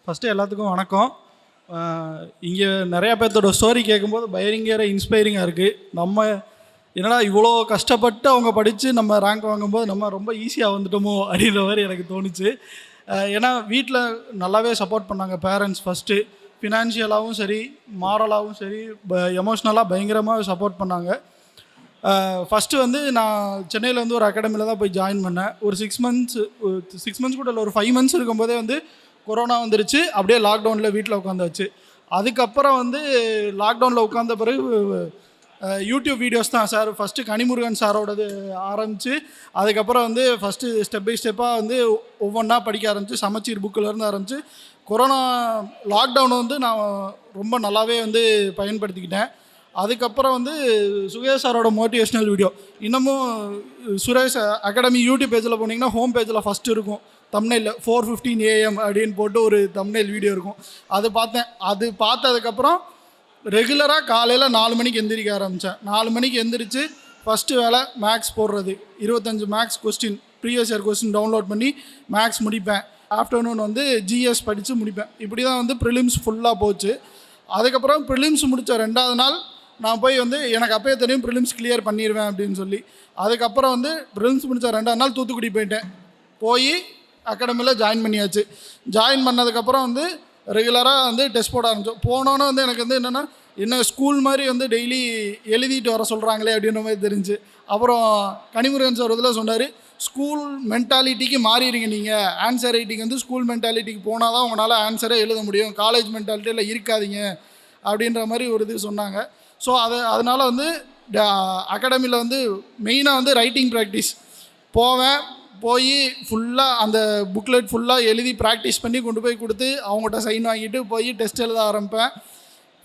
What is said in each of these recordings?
First எல்லாத்துக்கும் வணக்கம். இங்கே நிறையா பேர்த்தோட ஸ்டோரி கேட்கும்போது பயங்கர இன்ஸ்பைரிங்காக இருக்குது. நம்ம என்னடா இவ்வளோ கஷ்டப்பட்டு அவங்க படித்து நம்ம ரேங்க் வாங்கும்போது நம்ம ரொம்ப ஈஸியாக வந்துட்டோமோ அப்படின்ற மாதிரி எனக்கு தோணுச்சு. ஏன்னா வீட்டில் நல்லாவே சப்போர்ட் பண்ணாங்க பேரண்ட்ஸ். ஃபஸ்ட்டு ஃபினான்ஷியலாகவும் சரி, மாரலாகவும் சரி, எமோஷ்னலாக பயங்கரமாக சப்போர்ட் பண்ணாங்க. ஃபஸ்ட்டு வந்து நான் சென்னையில் வந்து ஒரு அகாடமியில் தான் போய் ஜாயின் பண்ணேன். ஒரு 6 மந்த்ஸ் கூட இல்லை, ஒரு 5 மந்த்ஸ் இருக்கும்போதே வந்து கொரோனா வந்துருச்சு. அப்படியே லாக்டவுனில் வீட்டில் உட்காந்தாச்சு. அதுக்கப்புறம் வந்து லாக்டவுனில் உட்காந்த பிறகு யூடியூப் வீடியோஸ் தான் சார். ஃபஸ்ட்டு கனிமுருகன் சாரோடது ஆரம்பித்து, அதுக்கப்புறம் வந்து ஃபஸ்ட்டு ஸ்டெப் பை ஸ்டெப்பாக வந்து ஒவ்வொன்றா படிக்க ஆரம்பித்து, சமச்சீர் புக்கிலேருந்து ஆரம்பித்து கொரோனா லாக்டவுனை வந்து நான் ரொம்ப நல்லாவே வந்து பயன்படுத்திக்கிட்டேன். அதுக்கப்புறம் வந்து சுகேஷ் சாரோட மோட்டிவேஷ்னல் வீடியோ இன்னமும் சுரேஷ் அகாடமி யூடியூப் பேஜில் போனீங்கன்னா ஹோம் பேஜில் ஃபஸ்ட்டு இருக்கும் தம்ப்நெயில் 4:15 AM அப்படின்னு போட்டு ஒரு தம்ப்நெயில் வீடியோ இருக்கும். அது பார்த்தேன். அது பார்த்ததுக்கப்புறம் ரெகுலராக காலையில் 4 மணிக்கு எந்திரிக்க ஆரம்பித்தேன். 4 மணிக்கு எந்திரிச்சு ஃபஸ்ட்டு வேலை மேக்ஸ் போடுறது. 25 maths question, previous year question download பண்ணி மேக்ஸ் முடிப்பேன். ஆஃப்டர்நூன் வந்து ஜிஎஸ் படித்து முடிப்பேன். இப்படி தான் வந்து ப்ரிலிம்ஸ் ஃபுல்லாக போச்சு. அதுக்கப்புறம் ப்ரிலிம்ஸ் முடித்த 2வது நாள் நான் போய் வந்து எனக்கு அப்போயே தெரியும் ப்ரிலிம்ஸ் கிளியர் பண்ணிடுவேன் அப்படின்னு சொல்லி. அதுக்கப்புறம் வந்து ப்ரிலிம்ஸ் முடித்த 2வது நாள் தூத்துக்குடி போயிட்டேன். போய் அகாடமியில் ஜாயின் பண்ணியாச்சு. ஜாயின் பண்ணதுக்கப்புறம் வந்து ரெகுலராக வந்து டெஸ்ட் போட ஆரம்பித்தோம். போனோன்னே வந்து எனக்கு வந்து என்னென்னா, என்ன ஸ்கூல் மாதிரி வந்து டெய்லி எழுதிட்டு வர சொல்கிறாங்களே அப்படின்ற மாதிரி தெரிஞ்சு. அப்புறம் கனிமுருகன் சார் இதில் சொன்னார், ஸ்கூல் மென்டாலிட்டிக்கு மாறிடுங்க நீங்கள். ஆன்சர் ரைட்டிங் வந்து ஸ்கூல் மென்டாலிட்டிக்கு போனால் தான் உங்களால் ஆன்சரே எழுத முடியும், காலேஜ் மென்டாலிட்டியில் இருக்காதீங்க அப்படின்ற மாதிரி ஒரு இது சொன்னாங்க. ஸோ அதனால் வந்து அகாடமியில் வந்து மெயினாக வந்து ரைட்டிங் ப்ராக்டிஸ் போவேன். போய் ஃபுல்லாக அந்த புக்லெட் ஃபுல்லாக எழுதி ப்ராக்டிஸ் பண்ணி கொண்டு போய் கொடுத்து அவங்கள்ட்ட சைன் வாங்கிட்டு போய் டெஸ்ட் எழுத ஆரம்பிப்பேன்.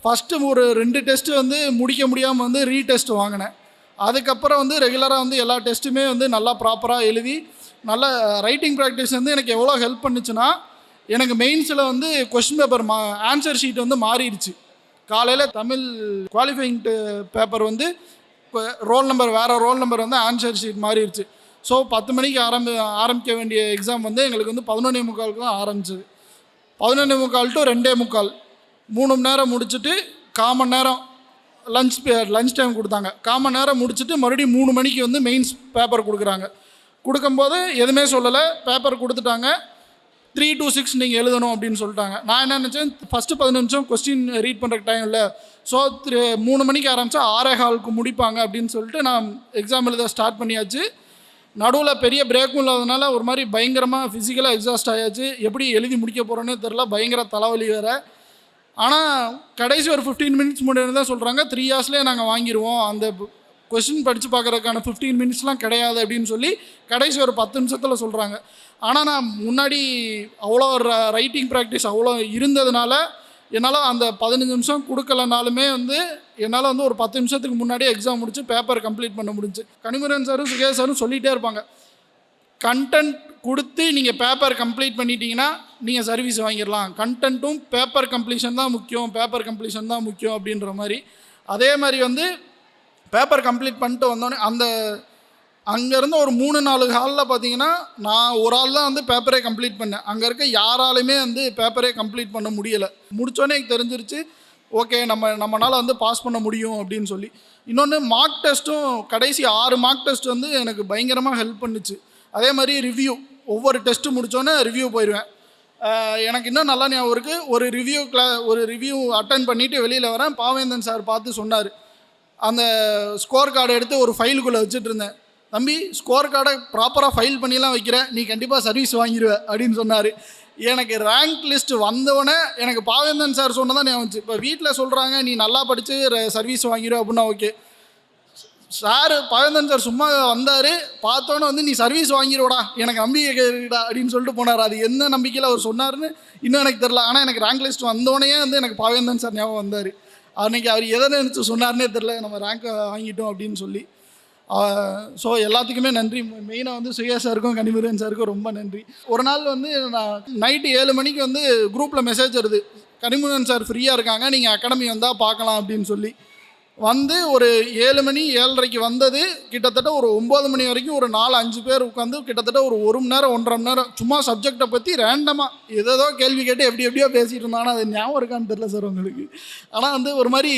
ஃபஸ்ட்டு ஒரு 2 டெஸ்ட்டு வந்து முடிக்க முடியாமல் வந்து ரீடெஸ்ட் வாங்கினேன். அதுக்கப்புறம் வந்து ரெகுலராக வந்து எல்லா டெஸ்ட்டுமே வந்து நல்லா ப்ராப்பராக எழுதி நல்ல ரைட்டிங் ப்ராக்டிஸ் வந்து எனக்கு எவ்வளோ ஹெல்ப் பண்ணுச்சுன்னா, எனக்கு மெயின்ஸில் வந்து கொஸ்டின் பேப்பர் ஆன்சர் ஷீட் வந்து மாறிடுச்சு. காலையில் தமிழ் குவாலிஃபைங் பேப்பர் வந்து ரோல் நம்பர் வேறு ரோல் நம்பர் வந்து ஆன்சர் ஷீட் மாறிடுச்சு. ஸோ 10 மணிக்கு ஆரம்பிக்க வேண்டிய எக்ஸாம் வந்து எங்களுக்கு வந்து 11:45 தான் ஆரம்பிச்சது. 11:45 to 2:45 3 மணி நேரம் முடிச்சுட்டு 1/4 மணி நேரம் லஞ்ச் டைம் கொடுத்தாங்க. 1/4 மணி நேரம் முடிச்சுட்டு மறுபடியும் 3 மணிக்கு வந்து மெயின்ஸ் பேப்பர் கொடுக்குறாங்க. கொடுக்கும்போது எதுவுமே சொல்லலை, பேப்பர் கொடுத்துட்டாங்க. 3 to 6 நீங்கள் எழுதணும் அப்படின்னு சொல்லிட்டாங்க. நான் என்ன நினச்சேன், ஃபஸ்ட்டு 15 நிமிஷம் கொஸ்டின் ரீட் பண்ணுறக்கு டைம் இல்லை, ஸோ 3 மணிக்கு ஆரம்பித்தா 6:15 முடிப்பாங்க அப்படின்னு சொல்லிட்டு நான் எக்ஸாம் எழுத ஸ்டார்ட் பண்ணியாச்சு. நடுவில் பெரிய பிரேக்கும் இல்லாததுனால ஒரு மாதிரி பயங்கரமாக ஃபிசிக்கலாக எக்ஸாஸ்ட் ஆயாச்சு. எப்படி எழுதி முடிக்க போகிறோன்னே தெரில, பயங்கர தலைவலி வேறு. ஆனால் கடைசி ஒரு 15 மினிட்ஸ் முன்னாடி தான் சொல்கிறாங்க 3 ஹவர்ஸ்லேயே நாங்கள் வாங்கிடுவோம், அந்த கொஸ்டின் படித்து பார்க்குறதுக்கான 15 மினிட்ஸ்லாம் கிடையாது அப்படின்னு சொல்லி கடைசி ஒரு 10 நிமிஷத்தில் சொல்கிறாங்க. ஆனால் நான் முன்னாடி அவ்வளோ ரைட்டிங் ப்ராக்டிஸ் அவ்வளோ இருந்ததுனால என்னால் அந்த 15 நிமிஷம் கொடுக்கலனாலுமே வந்து என்னால் வந்து ஒரு 10 நிமிஷத்துக்கு முன்னாடியே எக்ஸாம் முடிச்சு பேப்பர் கம்ப்ளீட் பண்ண முடிஞ்சு. கனிமுருகன் சாரும் சுகேஷ் சாரும் சொல்லிகிட்டே இருப்பாங்க, கண்டென்ட் கொடுத்து நீங்கள் பேப்பர் கம்ப்ளீட் பண்ணிட்டீங்கன்னா நீங்கள் சர்வீஸ் வாங்கிடலாம், கண்டென்ட்டும் பேப்பர் கம்ப்ளீஷன் தான் முக்கியம், பேப்பர் கம்ப்ளீஷன் தான் முக்கியம் அப்படின்ற மாதிரி. அதே மாதிரி வந்து பேப்பர் கம்ப்ளீட் பண்ணிட்டு வந்தோடனே அந்த அங்கேருந்து ஒரு 3-4 ஹாலில் பார்த்தீங்கன்னா நான் ஒரு ஆள் தான் வந்து பேப்பரே கம்ப்ளீட் பண்ணேன். அங்கே இருக்க யாராலுமே வந்து பேப்பரே கம்ப்ளீட் பண்ண முடியலை. முடித்தோடனே எனக்கு தெரிஞ்சிருச்சு, ஓகே நம்மளால் வந்து பாஸ் பண்ண முடியும் அப்படின்னு சொல்லி. இன்னொன்று மார்க் டெஸ்ட்டும் கடைசி 6 மார்க் டெஸ்ட் வந்து எனக்கு பயங்கரமாக ஹெல்ப் பண்ணுச்சு. அதே மாதிரி ரிவ்யூ, ஒவ்வொரு டெஸ்ட்டு முடித்தோன்னே ரிவ்யூ போயிடுவேன். எனக்கு இன்னும் நல்லா ஞாபகம் இருக்குது, ஒரு ரிவ்யூ அட்டன் பண்ணிவிட்டு வெளியில் வரேன். பாவேந்தன் சார் பார்த்து சொன்னார், அந்த ஸ்கோர் கார்டை எடுத்து ஒரு ஃபைலுக்குள்ளே வச்சுட்டு இருந்தேன், தம்பி ஸ்கோர் கார்டை ப்ராப்பராக ஃபைல் பண்ணிலாம் வைக்கிற, நீ கண்டிப்பாக சர்வீஸ் வாங்கிடுவேன் அப்படின்னு சொன்னார். எனக்கு ரேங்க் லிஸ்ட்டு வந்தோடனே எனக்கு பாவேந்தன் சார் சொன்னதான் ஞாபகம் வந்துச்சு. இப்போ வீட்டில் சொல்கிறாங்க நீ நல்லா படித்து சர்வீஸ் வாங்கிடுவேன் அப்படின்னா ஓகே, சார் பாவேந்தன் சார் சும்மா வந்தார், பார்த்தோன்னே வந்து நீ சர்வீஸ் வாங்கிடுவடா, எனக்கு நம்பிக்கை கேடா அப்படின்னு சொல்லிட்டு போனார். அது என்ன நம்பிக்கையில் அவர் சொன்னார்னு இன்னும் எனக்கு தெரில. ஆனால் எனக்கு ரேங்க் லிஸ்ட் வந்தோடனே வந்து எனக்கு பாவேந்தன் சார் ஞாபகம் வந்தார். அன்றைக்கி அவர் எதை நினச்சி சொன்னார்னே தெரில, நம்ம ரேங்க் வாங்கிட்டோம் அப்படின்னு சொல்லி. ஸோ எல்லாத்துக்குமே நன்றி. மெயினாக வந்து சுகேஷ் சாருக்கும் கனிமுருகன் சாருக்கும் ரொம்ப நன்றி. ஒரு நாள் வந்து நான் நைட்டு 7 மணிக்கு வந்து குரூப்பில் மெசேஜ் வருது, கனிமுருகன் சார் ஃப்ரீயாக இருக்காங்க, நீங்கள் அகாடமி வந்தால் பார்க்கலாம் அப்படின்னு சொல்லி. வந்து ஒரு 7 மணி 7:30க்கு வந்தது, கிட்டத்தட்ட ஒரு 9 மணி வரைக்கும் ஒரு 4-5 பேர் உட்காந்து கிட்டத்தட்ட ஒரு 1 மணி நேரம் 1.5 மணி நேரம் சும்மா சப்ஜெக்டை பற்றி ரேண்டமாக ஏதோ கேள்வி கேட்டு எப்படியோ பேசிகிட்டு இருந்தாங்க. ஆனால் அது ஞாபகம் இருக்கான்னு தெரியல சார் உங்களுக்கு. ஆனால் வந்து ஒரு மாதிரி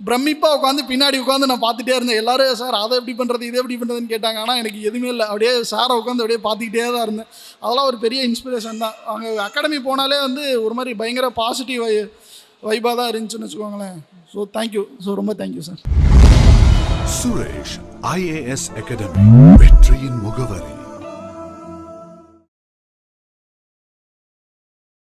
பிரமிப்பாக உட்காந்து பின்னாடி உட்காந்து நான் பார்த்துட்டே இருந்தேன். எல்லோரும் சார் அதை எப்படி பண்ணுறது இதை எப்படி பண்ணுறதுன்னு கேட்டாங்க. ஆனால் எனக்கு எதுவுமே இல்லை, அப்படியே சாரை உட்காந்து அப்படியே பார்த்துக்கிட்டே தான் இருந்தேன். அதெல்லாம் ஒரு பெரிய இன்ஸ்பிரேஷன் தான். அங்கே அகாடமி போனாலே வந்து ஒரு மாதிரி பயங்கர பாசிட்டிவ் வைபாக தான் இருந்துச்சுன்னு வச்சுக்கோங்களேன். So thank you. ஸோ ரொம்ப thank you sir. Suresh IAS academy, வெற்றியின் முகவரி.